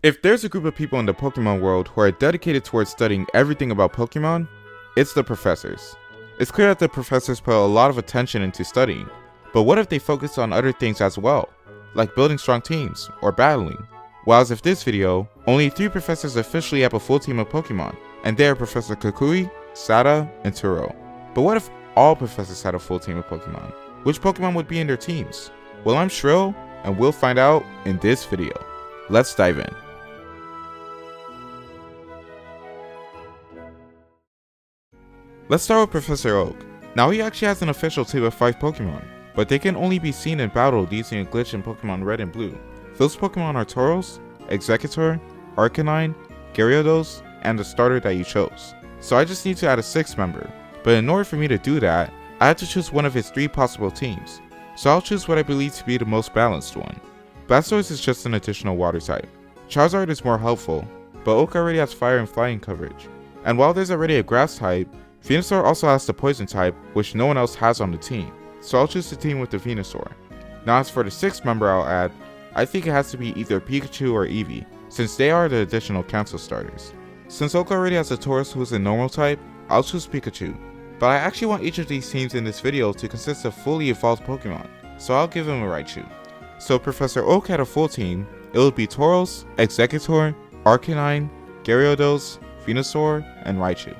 If there's a group of people in the Pokemon world who are dedicated towards studying everything about Pokemon, it's the professors. It's clear that the professors put a lot of attention into studying, but what if they focus on other things as well, like building strong teams or battling? Well, as of this video, only 3 professors officially have a full team of Pokemon, and they are Professor Kukui, Sada, and Turo. But what if all professors had a full team of Pokemon? Which Pokemon would be in their teams? Well, I'm Shrill, and we'll find out in this video. Let's dive in. Let's start with Professor Oak. Now he actually has an official team of 5 Pokemon, but they can only be seen in battle using a glitch in Pokemon Red and Blue. Those Pokemon are Tauros, Exeggutor, Arcanine, Gyarados, and the starter that you chose. So I just need to add a 6th member, but in order for me to do that, I had to choose one of his 3 possible teams. So I'll choose what I believe to be the most balanced one. Blastoise is just an additional water type. Charizard is more helpful, but Oak already has fire and flying coverage. And while there's already a grass type, Venusaur also has the poison type, which no one else has on the team, so I'll choose the team with the Venusaur. Now as for the 6th member I'll add, I think it has to be either Pikachu or Eevee, since they are the additional council starters. Since Oak already has a Tauros who is a normal type, I'll choose Pikachu, but I actually want each of these teams in this video to consist of fully evolved Pokemon, so I'll give him a Raichu. So if Professor Oak had a full team, it would be Tauros, Exeggutor, Arcanine, Gyarados, Venusaur, and Raichu.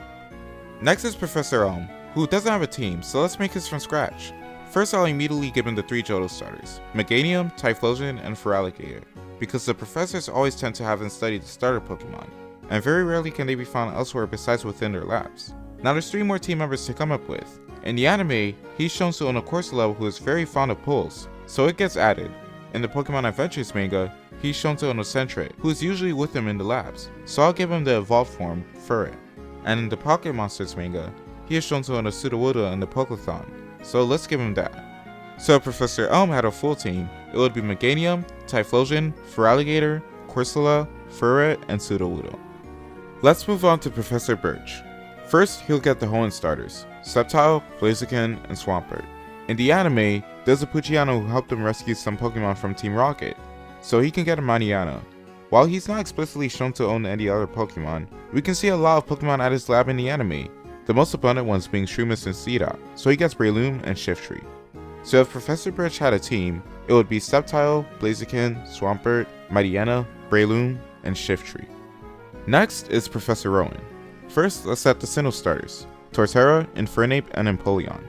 Next is Professor Elm, who doesn't have a team, so let's make his from scratch. First, I'll immediately give him the 3 Johto starters, Meganium, Typhlosion, and Feraligatr, because the professors always tend to have them study the starter Pokemon, and very rarely can they be found elsewhere besides within their labs. Now there's 3 more team members to come up with. In the anime, he's shown to own a Corsola who is very fond of pulls, so it gets added. In the Pokemon Adventures manga, he's shown to own a Sentret, who is usually with him in the labs, so I'll give him the evolved form, Furret. And in the Pocket Monsters manga, he is shown to own a Sudowoodo in the Pokéthon, so let's give him that. So if Professor Elm had a full team, it would be Meganium, Typhlosion, Feraligatr, Corsola, Furret, and Sudowoodo. Let's move on to Professor Birch. First, he'll get the Hoenn starters, Sceptile, Blaziken, and Swampert. In the anime, there's a Poochyena who helped him rescue some Pokemon from Team Rocket, so he can get a Maniana. While he's not explicitly shown to own any other Pokemon, we can see a lot of Pokemon at his lab in the anime, the most abundant ones being Shroomish and Seedot, so he gets Breloom and Shiftry. So if Professor Birch had a team, it would be Sceptile, Blaziken, Swampert, Mightyena, Breloom, and Shiftry. Next is Professor Rowan. First, let's set the Sinnoh starters, Torterra, Infernape, and Empoleon.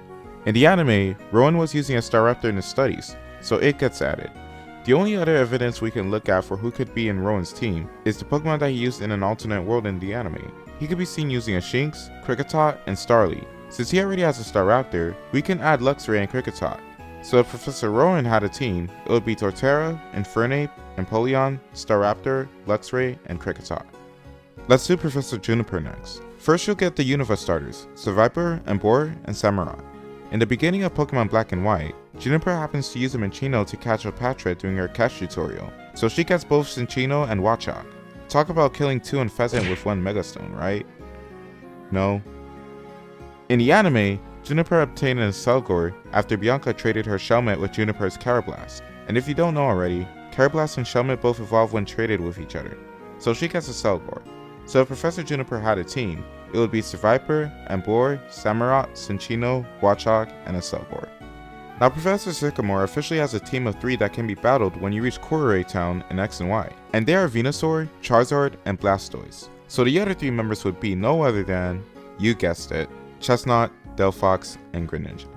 In the anime, Rowan was using a Staraptor in his studies, so it gets added. The only other evidence we can look at for who could be in Rowan's team is the Pokemon that he used in an alternate world in the anime. He could be seen using a Shinx, Kricketot, and Starly. Since he already has a Staraptor, we can add Luxray and Kricketot. So if Professor Rowan had a team, it would be Torterra, Infernape, Empoleon, Staraptor, Luxray, and Kricketot. Let's do Professor Juniper next. First you'll get the Unova starters, Seviper, Emboar, and Samurott. In the beginning of Pokemon Black and White, Juniper happens to use a Minccino to catch a Patrat during her catch tutorial, so she gets both Cinccino and Watchog. Talk about killing 2 Unfezant with 1 Megastone, right? No. In the anime, Juniper obtained an Accelgor after Bianca traded her Shelmet with Juniper's Carablast, and if you don't know already, Carablast and Shelmet both evolve when traded with each other, so she gets a Accelgor. So if Professor Juniper had a team, it would be Seviper, Emboar, Samurott, Cinccino, Watchog, and Accelgor. Now Professor Sycamore officially has a team of 3 that can be battled when you reach Korore Town in X and Y, and they are Venusaur, Charizard, and Blastoise. So the other 3 members would be no other than, you guessed it, Chestnut, Delphox, and Greninja.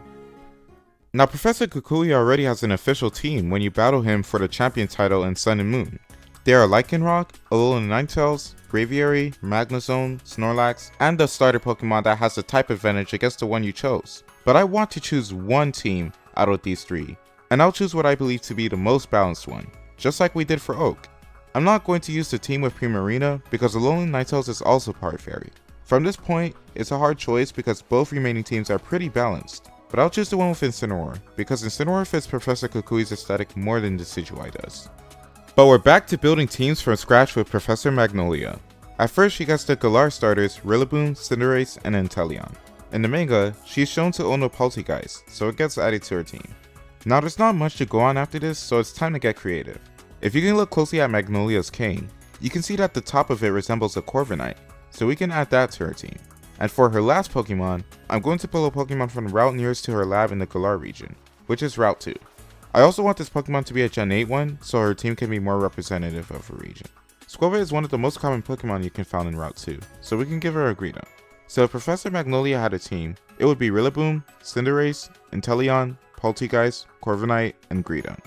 Now Professor Kukui already has an official team when you battle him for the champion title in Sun and Moon. They are Lycanroc, Alolan Ninetales, Braviary, Magnezone, Snorlax, and the starter Pokemon that has the type advantage against the one you chose. But I want to choose one team out of these 3, and I'll choose what I believe to be the most balanced one, just like we did for Oak. I'm not going to use the team with Primarina because Alolan Ninetales is also part Fairy. From this point, it's a hard choice because both remaining teams are pretty balanced, but I'll choose the one with Incineroar because Incineroar fits Professor Kukui's aesthetic more than Decidueye does. But we're back to building teams from scratch with Professor Magnolia. At first she gets the Galar starters Rillaboom, Cinderace, and Inteleon. In the manga, she's shown to own a Poltegeist, so it gets added to her team. Now there's not much to go on after this, so it's time to get creative. If you can look closely at Magnolia's cane, You can see that the top of it resembles a Corviknight, so we can add that to her team. And for her last Pokemon, I'm going to pull a Pokemon from the route nearest to her lab in the Galar region, which is Route 2. I also want this Pokemon to be a Gen 8 one, so her team can be more representative of her region. Squova is one of the most common Pokemon you can find in Route 2, so we can give her a Greedent. So if Professor Magnolia had a team, it would be Rillaboom, Cinderace, Inteleon, Poltegeist, Corviknight, and Greedent.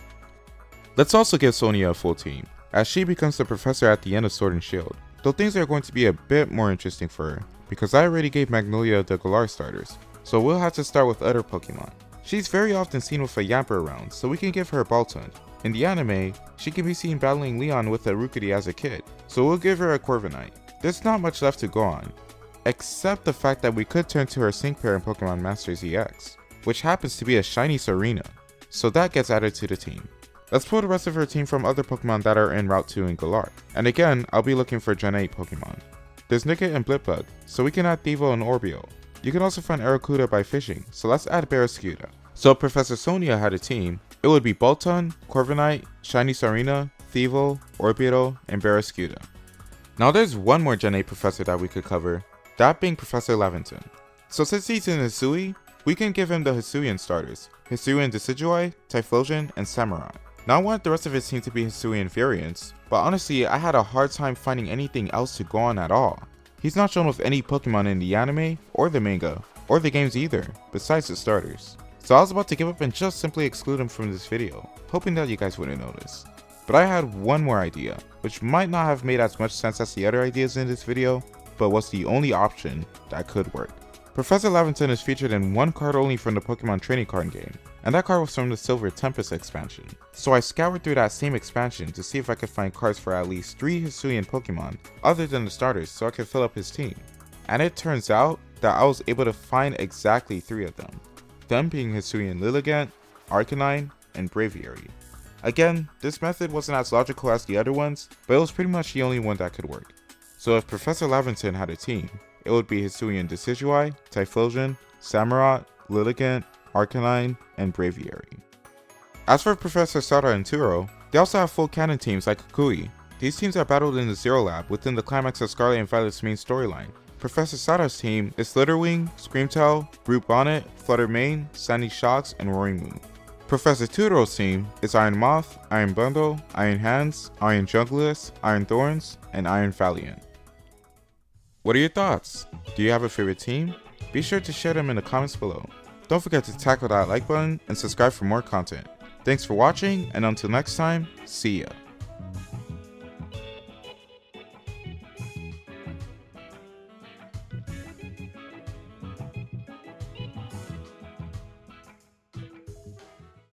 Let's also give Sonia a full team, as she becomes the professor at the end of Sword and Shield, though things are going to be a bit more interesting for her, because I already gave Magnolia the Galar starters, so we'll have to start with other Pokemon. She's very often seen with a Yamper around, so we can give her Baltoon. In the anime, she can be seen battling Leon with a Rookity as a kid, so we'll give her a Corviknight. There's not much left to go on, except the fact that we could turn to her sync pair in Pokemon Masters EX, which happens to be a shiny Serena, so that gets added to the team. Let's pull the rest of her team from other Pokemon that are in Route 2 and Galar, and again, I'll be looking for Gen 8 Pokemon. There's Nickit and Blipbug, so we can add Thievul and Orbeal. You can also find Arrokuda by fishing, so let's add Barraskewda. So if Professor Sonia had a team, it would be Baltoon, Corviknight, Shiny Serena, Thievul, Orbeal, and Barraskewda. Now there's one more Gen 8 Professor that we could cover, that being Professor Laventon. So since he's in Hisui, we can give him the Hisuian starters, Hisuian Decidueye, Typhlosion, and Samurai. Now I want the rest of his team to be Hisuian variants, but honestly I had a hard time finding anything else to go on at all. He's not shown with any Pokemon in the anime, or the manga, or the games either, besides the starters. So I was about to give up and just simply exclude him from this video, hoping that you guys wouldn't notice. But I had one more idea, which might not have made as much sense as the other ideas in this video, but was the only option that could work. Professor Laventon is featured in one card only from the Pokemon trading card game, and that card was from the Silver Tempest expansion. So I scoured through that same expansion to see if I could find cards for at least 3 Hisuian Pokemon other than the starters so I could fill up his team. And it turns out that I was able to find exactly 3 of them being Hisuian Lilligant, Arcanine, and Braviary. Again, this method wasn't as logical as the other ones, but it was pretty much the only one that could work. So if Professor Laventon had a team, it would be Hisuian Decidueye, Typhlosion, Samurott, Lilligant, Arcanine, and Braviary. As for Professor Sada and Turo, they also have full canon teams like Kukui. These teams are battled in the Zero Lab within the climax of Scarlet and Violet's main storyline. Professor Sada's team is Slitherwing, Screamtail, Brute Bonnet, Flutter Mane, Sandy Shocks, and Roaring Moon. Professor Turo's team is Iron Moth, Iron Bundle, Iron Hands, Iron Junglist, Iron Thorns, and Iron Valiant. What are your thoughts? Do you have a favorite team? Be sure to share them in the comments below. Don't forget to tackle that like button and subscribe for more content. Thanks for watching, and until next time, see ya.